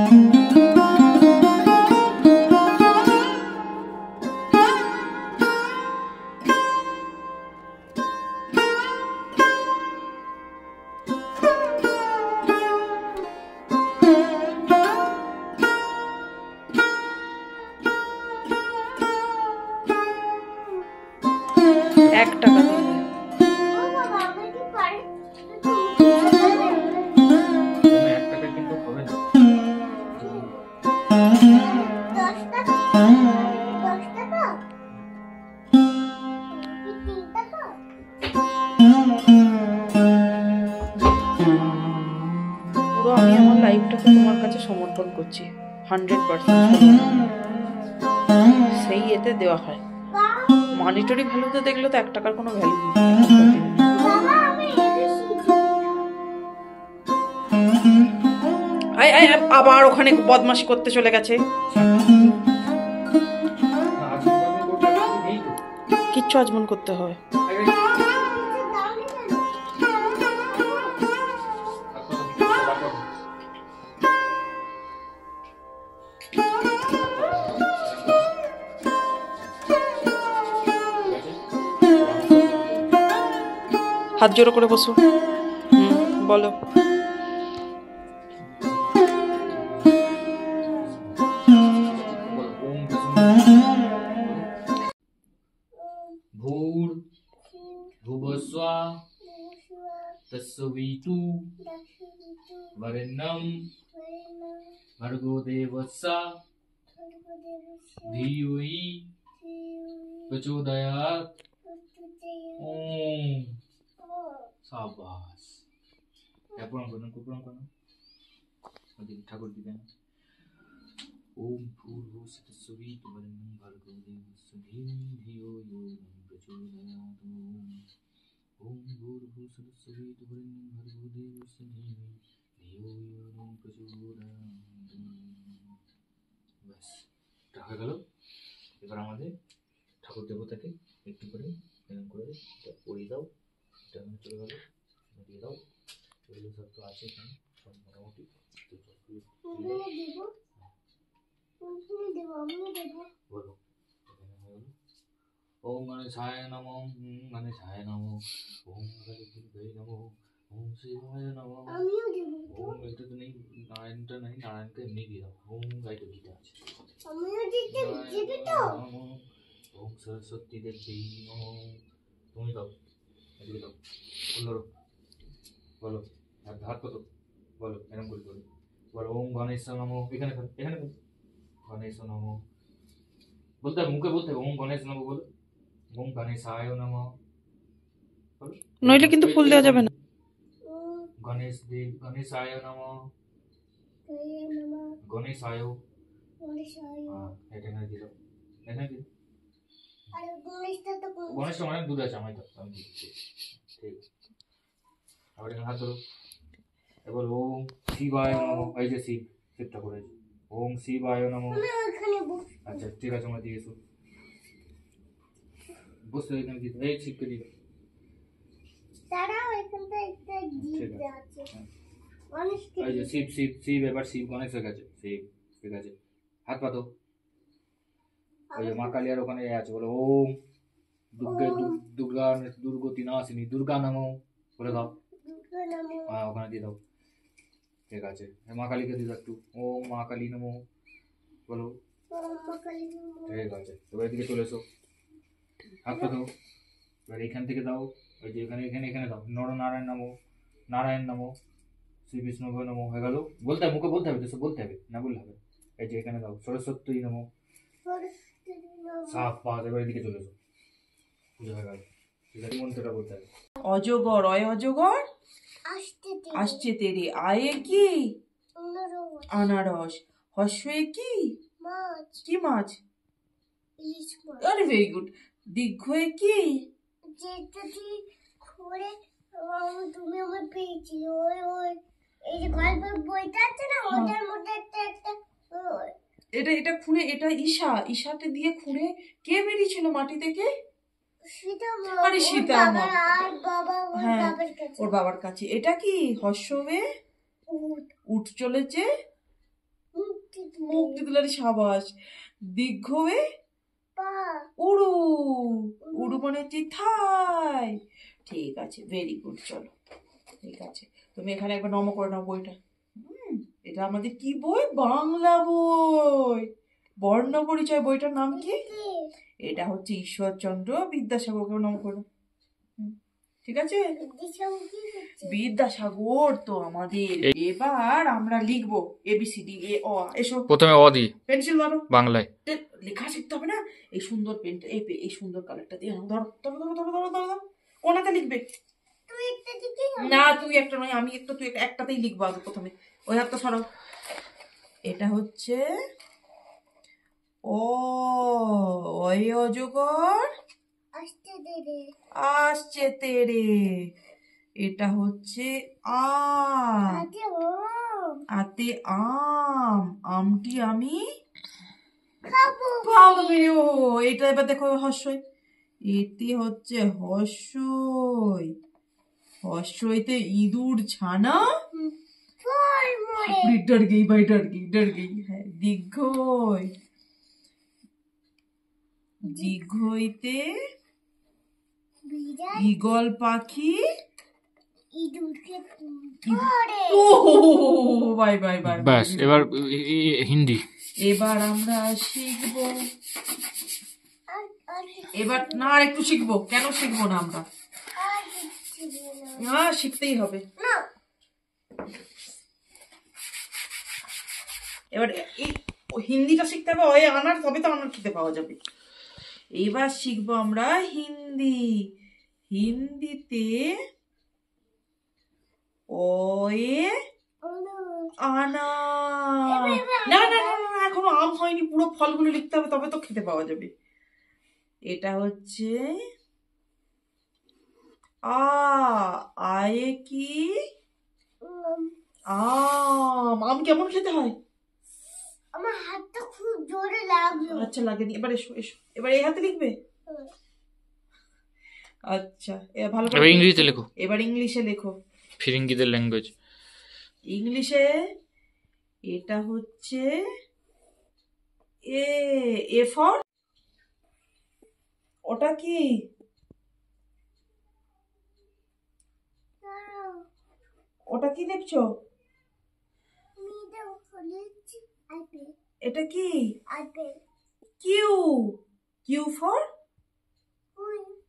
আমি আমার লাইফটাকে তোমার কাছে সমর্পণ করছি 100%। সেই এতে দেওয়া হয়। মনিটরি ভ্যালুতে দেখলে তো 1 টাকার কোনো ভ্যালু নেই। আবার ওখানে বদমাশি করতে চলে গেছে। কিচ্ছু আজমন করতে হবে। হাত জোড়ো করে বসো। বলো। ভূর ভুবস্বা তস্সবিতু বরেণ্যং ভর্গো দেবস্য ধিয়োহি প্রচোদয়াৎ। ওম সাবাস। প্রণাম করুন, প্রণাম করুন ঠাকুর দিবেন। ওম ভূর্ভুবস্সুতস্সবিতু বরেণ্যং ভর্গো দেবস্য ধিয়ো ইয়ো ন প্রচোদয়াৎ। ওম ভূর্ভুবস্সুতস্সবিতু বরেণ্যং ভর্গো দেবস্য ধিয়ো ইয়ো ন প্রচোদয়াৎ। ব্যাস, এটা হয়ে গেল। এবার আমাদের ঠাকুর দেবতাকে একটু করে এরকম করে এটা পরিয়ে দাও। এটা চলে গেল, দিয়ে দাও। এগুলো সব তো আছে এখানে সব মোটামুটি। বলো। ওম গণেশায় নমঃ, গণেশায় নমঃ, ওম গণেশায় নমঃ, ওম শিবায় নমঃ। ওম এটা তো নেই, নারায়ণটা নেই, নারায়ণকে এমনি দিয়ে দাও। ওম গাইতে গীতা আছে। ওম সরস্বতী দেবী নমঃ। তুমি দাও, এদিকে দাও, বলো বলো। হাত কত বলো, এরকম করে বলো। বলো ওম গণেশ নমঃ। এখানে এখানে গণেশ নমঃ বলতে হবে, মুখে বলতে হবে। ওম গণেশ নমঃ বলো। ওম গণেশায় নমঃ বলো। নইলে কিন্তু ফুল দেওয়া যাবে না। গণেশ দেব গণেশায় নমঃ, গণেশায়। এটা এখানে দিয়ে দাও, এখানে দিয়ে। গণেশটা অনেক দূরে আছে, আমি তো ঠিক। আবার এখানে হাত ধরো। এবার ওম শিবায় নমঃ। এই যে শিবটা করেছি। ওম শিবায় নমঃ। আচ্ছা ঠিক আছে, আমরা দিয়ে এসো। বসে এখানে দিয়ে এই শিবকে দিয়ে এই যে শিব শিব শিব। এবার শিব গণেশ হয়ে গেছে। শিব ঠিক আছে, হাত পাতো। ওই যে মা কালিয়ার ওখানে আছে, বলো ওম দুর্গা দুর্গতি নাশিনী দুর্গা নমঃ বলে দাও। হ্যাঁ ওখানে দিয়ে দাও, ঠিক আছে। মা কালীকে দিয়ে দাও একটু। ওম মা কালী নমঃ বলো, ঠিক আছে। এবার এদিকে চলে এসো, হাত পাতো। এবার এখান থেকে দাও, ওই যে এখানে এখানে এখানে দাও। নরনারায়ণ নমঃ, নারায়ণ নমঃ, শ্রী বিষ্ণু নমঃ। হয়ে গেল। বলতে হবে, মুখে বলতে হবে, তো বলতে হবে, না বললে হবে। এই যে এখানে দাও সরস্বতী নমঃ। সাফ পাস। এবার এদিকে চলে এসো, পুজো হয়ে গেল। এই মন্ত্রটা বলতে হবে। অজগর অয় অজগর আসছে তেরে। আয়ে কি আনারস। হর্ষে কি কি মাছ। আরে ভেরি গুড। দীর্ঘয়ে কি তুমি আমার পেয়েছি। ওই এই যে গল্পের বইটা আছে না, ওটার মধ্যে একটা এটা খুঁড়ে, এটা ঈশাতে দিয়ে খুঁড়ে কে বেরিয়েছিল মাটি থেকে? আরে সীতা মা। হ্যাঁ ওর বাবার কাছে। এটা কি হর্ষবে উঠ চলেছে মুক্তি দুলারি সাবাস। দীর্ঘ এ পা উড়ু, উড়ু মানে হচ্ছে থাই। ঠিক আছে, ভেরি গুড। চলো ঠিক আছে, তুমি এখানে একবার নম করে নাও বইটা। এটা আমাদের কি বই? বাংলা বই, বর্ণ পরিচয়। বইটার নাম কি? এটা হচ্ছে ঈশ্বরচন্দ্র বিদ্যাসাগরকে নম করো। ঠিক আছে, বিদ্যাসাগর তো আমাদের। এবার আমরা লিখবো ABCD এ অ। এসো প্রথমে অ দি, পেন্সিল ধরো। বাংলায় লেখা শিখতে হবে না? এই সুন্দর পেনটা, এই সুন্দর কালারটা দিয়ে ধরো ধরো ধরো ধরো ধরো ধরো ধরো। কোনাতে লিখবে? না তুই একটা নয়, আমি একটা, তুই একটাতেই লিখবো আগে প্রথমে। ওই হাতটা সরাও। এটা হচ্ছে ও, ওই অজগর আসছে তেরে। এটা হচ্ছে আ, আতে আম, আমটি আমি খাবে। ও এটা এবার দেখো হর্ষই। এতে হচ্ছে হর্ষই, হর্ষইতে ইঁদুর ছানা। डर गई भाई, डर गई है। দীর্ঘই, দীর্ঘইতে ঈগল পাখি। ও বাই বাই বাই। ব্যাস, এবার হিন্দি। এবার আমরা শিখবো। এবার না আর একটু শিখবো। কেন শিখবো না আমরা? না শিখতেই হবে। এবার এই হিন্দিটা শিখতে হবে, ওই আনার, তবে তো আনার খেতে পাওয়া যাবে। এবার শিখবো আমরা হিন্দি। হিন্দিতে ওয়ে আনা। না না না না, এখনো আম হয়নি, পুরো ফলগুলো লিখতে হবে, তবে তো খেতে পাওয়া যাবে। এটা হচ্ছে আ, আয়ে কি আম। আম কেমন খেতে হয়? আমার হাতটা খুব জোরে লাগলো। আচ্ছা লাগেনি। এবার এসো এসো, এবার এই হাতে লিখবে। আচ্ছা এবার ভালো করে এবার ইংরেজিতে লেখো। এবার ইংলিশে লেখো। ফিরিঙ্গিদের ল্যাঙ্গুয়েজ। ইংলিশে এটা হচ্ছে এ, এ ফর। ওটা কি? ওটা কি দেখছো? এটা কি? Q, Q for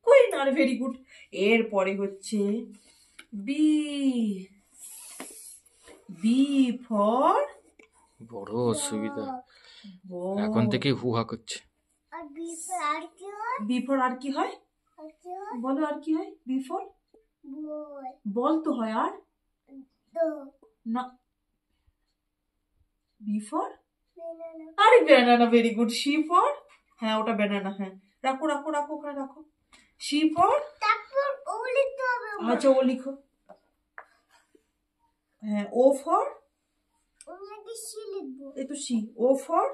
queen. আর ভেরি গুড। এরপরে হচ্ছে বি, বি ফর বড় অসুবিধা, এখন থেকে হুহা করছে। বি ফর আর কি হয়? বলো আর কি হয়? বি ফর বল তো হয়। আর না, বি ফর আরে banana. Very good. C for, হ্যাঁ ওটা ব্যানানা। হ্যাঁ রাখো রাখো রাখো, ওখানে রাখো। সি ফর, আচ্ছা ও লিখো। হ্যাঁ ও ফর, এই তো সি। ও ফর,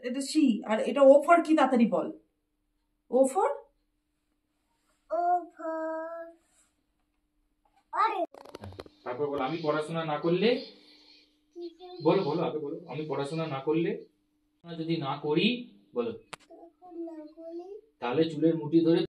এটা সি। আর এটা ও ফর কি? তাড়াতাড়ি বল। ও ফর তারপর বলো আমি পড়াশোনা না করলে। বলো বলো আগে বলো, আমি পড়াশোনা না করলে, যদি না করি বলো, তাহলে চুলের মুঠি ধরে